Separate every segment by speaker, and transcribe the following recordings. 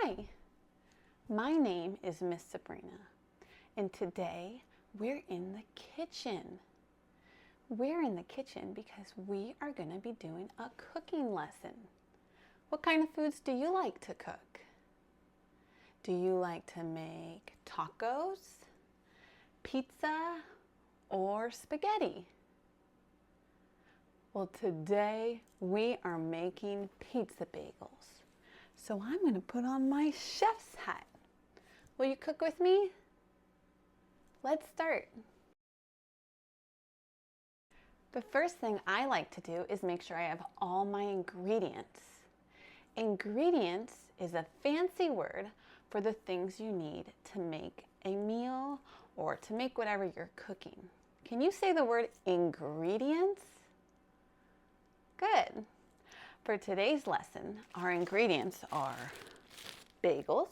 Speaker 1: Hi, my name is Miss Sabrina, and today we're in the kitchen. We're in the kitchen because we are going to be doing a cooking lesson. What kind of foods do you like to cook? Do you like to make tacos, pizza, or spaghetti? Well, today we are making pizza bagels. So I'm going to put on my chef's hat. Will you cook with me? Let's start. The first thing I like to do is make sure I have all my ingredients. Ingredients is a fancy word for the things you need to make a meal or to make whatever you're cooking. Can you say the word ingredients? Good. For today's lesson, our ingredients are bagels,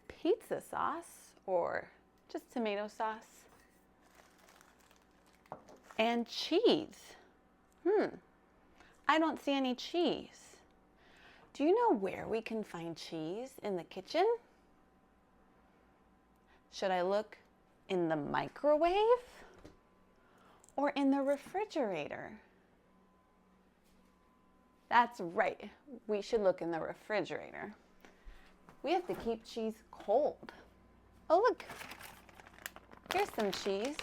Speaker 1: pizza sauce or just tomato sauce, and cheese. I don't see any cheese. Do you know where we can find cheese in the kitchen? Should I look in the microwave or in the refrigerator? That's right, we should look in the refrigerator. We have to keep cheese cold. Oh look, here's some cheese.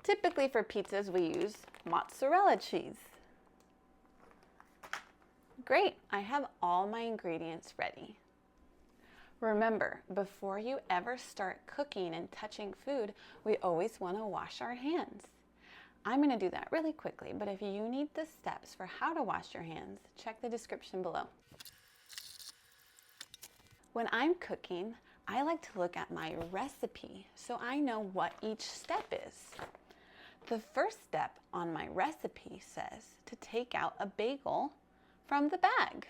Speaker 1: Typically for pizzas we use mozzarella cheese. Great, I have all my ingredients ready. Remember, before you ever start cooking and touching food, we always want to wash our hands. I'm going to do that really quickly, but if you need the steps for how to wash your hands, check the description below. When I'm cooking, I like to look at my recipe so I know what each step is. The first step on my recipe says to take out a bagel from the bag.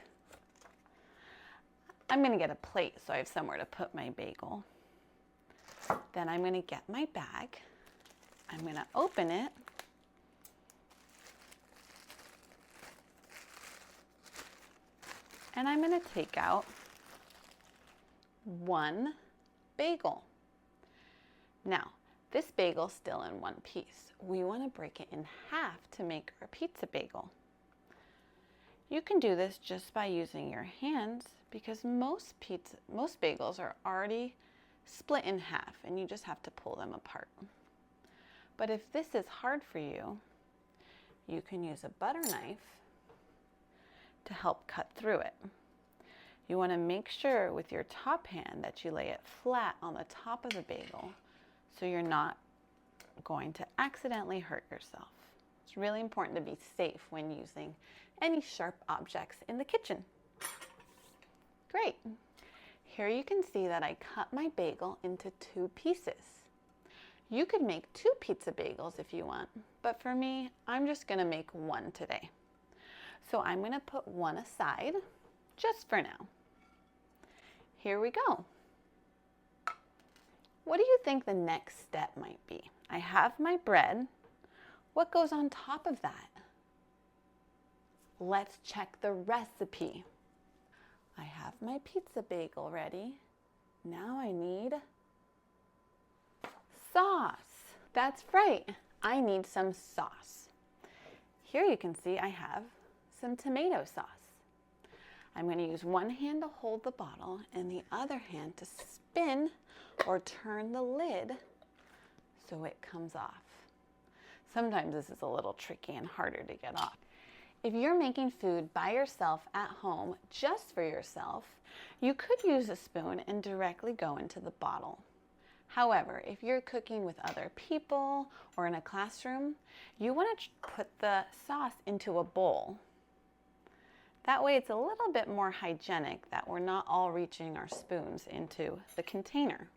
Speaker 1: I'm going to get a plate so I have somewhere to put my bagel. Then I'm going to get my bag. I'm going to open it. And I'm going to take out one bagel. Now, this bagel's still in one piece. We want to break it in half to make our pizza bagel. You can do this just by using your hands because most bagels are already split in half and you just have to pull them apart. But if this is hard for you, you can use a butter knife to help cut through it. You want to make sure with your top hand that you lay it flat on the top of the bagel so you're not going to accidentally hurt yourself. It's really important to be safe when using any sharp objects in the kitchen. Great. Here you can see that I cut my bagel into 2 pieces. You could make 2 pizza bagels if you want, but for me, I'm just going to make one today. So I'm going to put one aside just for now. Here we go. What do you think the next step might be? I have my bread. What goes on top of that? Let's check the recipe. I have my pizza bagel ready. Now I need sauce. That's right, I need some sauce. Here you can see I have some tomato sauce. I'm going to use one hand to hold the bottle and the other hand to spin or turn the lid so it comes off. Sometimes this is a little tricky and harder to get off. If you're making food by yourself at home, just for yourself, you could use a spoon and directly go into the bottle. However, if you're cooking with other people or in a classroom, you want to put the sauce into a bowl. That way it's a little bit more hygienic that we're not all reaching our spoons into the container.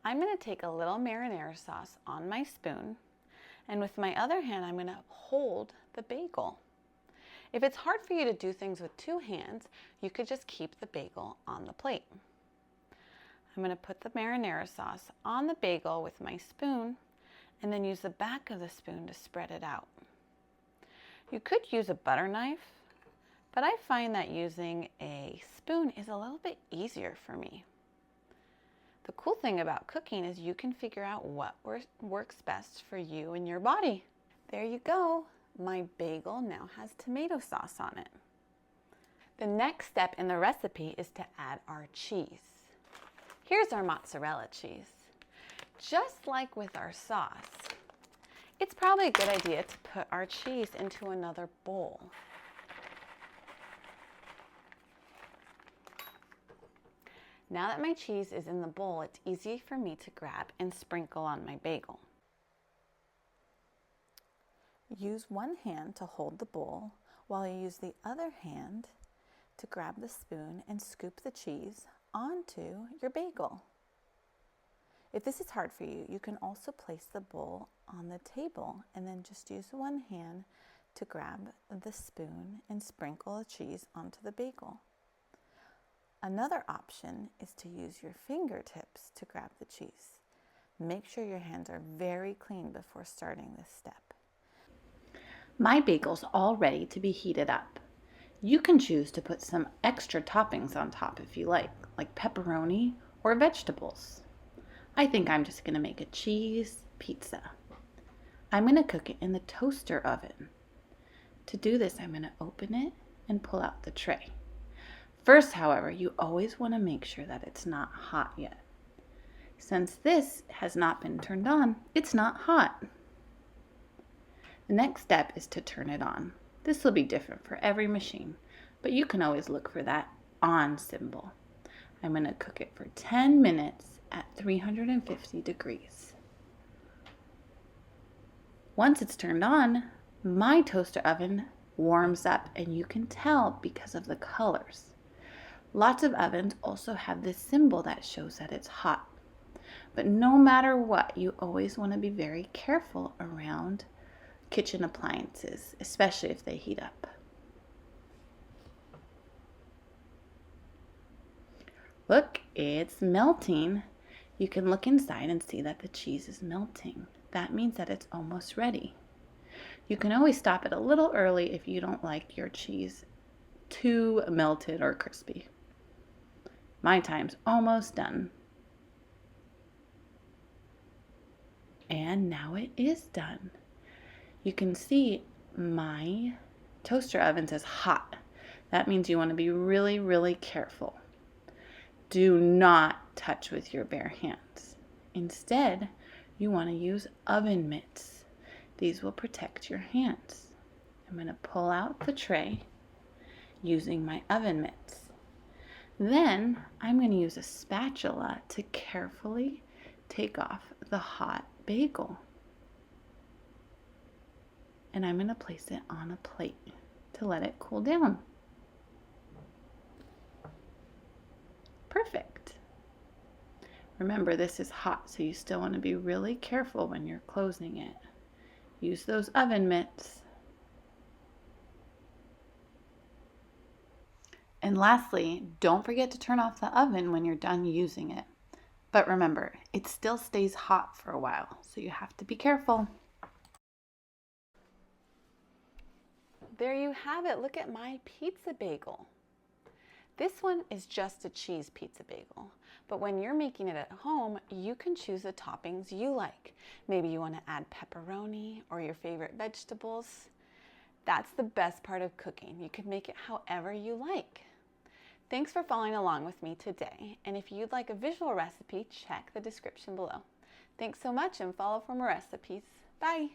Speaker 1: I'm going to take a little marinara sauce on my spoon, and with my other hand I'm going to hold the bagel. If it's hard for you to do things with 2 hands, you could just keep the bagel on the plate. I'm going to put the marinara sauce on the bagel with my spoon and then use the back of the spoon to spread it out. You could use a butter knife, but I find that using a spoon is a little bit easier for me. The cool thing about cooking is you can figure out what works best for you and your body. There you go. My bagel now has tomato sauce on it. The next step in the recipe is to add our cheese. Here's our mozzarella cheese. Just like with our sauce, it's probably a good idea to put our cheese into another bowl. Now that my cheese is in the bowl, it's easy for me to grab and sprinkle on my bagel. Use one hand to hold the bowl while you use the other hand to grab the spoon and scoop the cheese onto your bagel. If this is hard for you, you can also place the bowl on the table and then just use one hand to grab the spoon and sprinkle the cheese onto the bagel. Another option is to use your fingertips to grab the cheese. Make sure your hands are very clean before starting this step. My bagel's all ready to be heated up. You can choose to put some extra toppings on top if you like pepperoni or vegetables. I think I'm just going to make a cheese pizza. I'm going to cook it in the toaster oven. To do this, I'm going to open it and pull out the tray. First, however, you always want to make sure that it's not hot yet. Since this has not been turned on, it's not hot. The next step is to turn it on. This will be different for every machine, but you can always look for that on symbol. I'm going to cook it for 10 minutes at 350 degrees. Once it's turned on, my toaster oven warms up, and you can tell because of the colors. Lots of ovens also have this symbol that shows that it's hot. But no matter what, you always want to be very careful around kitchen appliances, especially if they heat up. Look, it's melting. You can look inside and see that the cheese is melting. That means that it's almost ready. You can always stop it a little early if you don't like your cheese too melted or crispy. My time's almost done. And now it is done. You can see my toaster oven says hot. That means you want to be really, really careful. Do not touch with your bare hands. Instead, you want to use oven mitts. These will protect your hands. I'm going to pull out the tray using my oven mitts. Then I'm going to use a spatula to carefully take off the hot bagel. And I'm going to place it on a plate to let it cool down. Perfect. Remember, this is hot, so you still want to be really careful when you're closing it. Use those oven mitts. And lastly, don't forget to turn off the oven when you're done using it. But remember, it still stays hot for a while, so you have to be careful. There you have it. Look at my pizza bagel. This one is just a cheese pizza bagel, but when you're making it at home, you can choose the toppings you like. Maybe you want to add pepperoni or your favorite vegetables. That's the best part of cooking. You can make it however you like. Thanks for following along with me today, and if you'd like a visual recipe, check the description below. Thanks so much and follow for more recipes. Bye!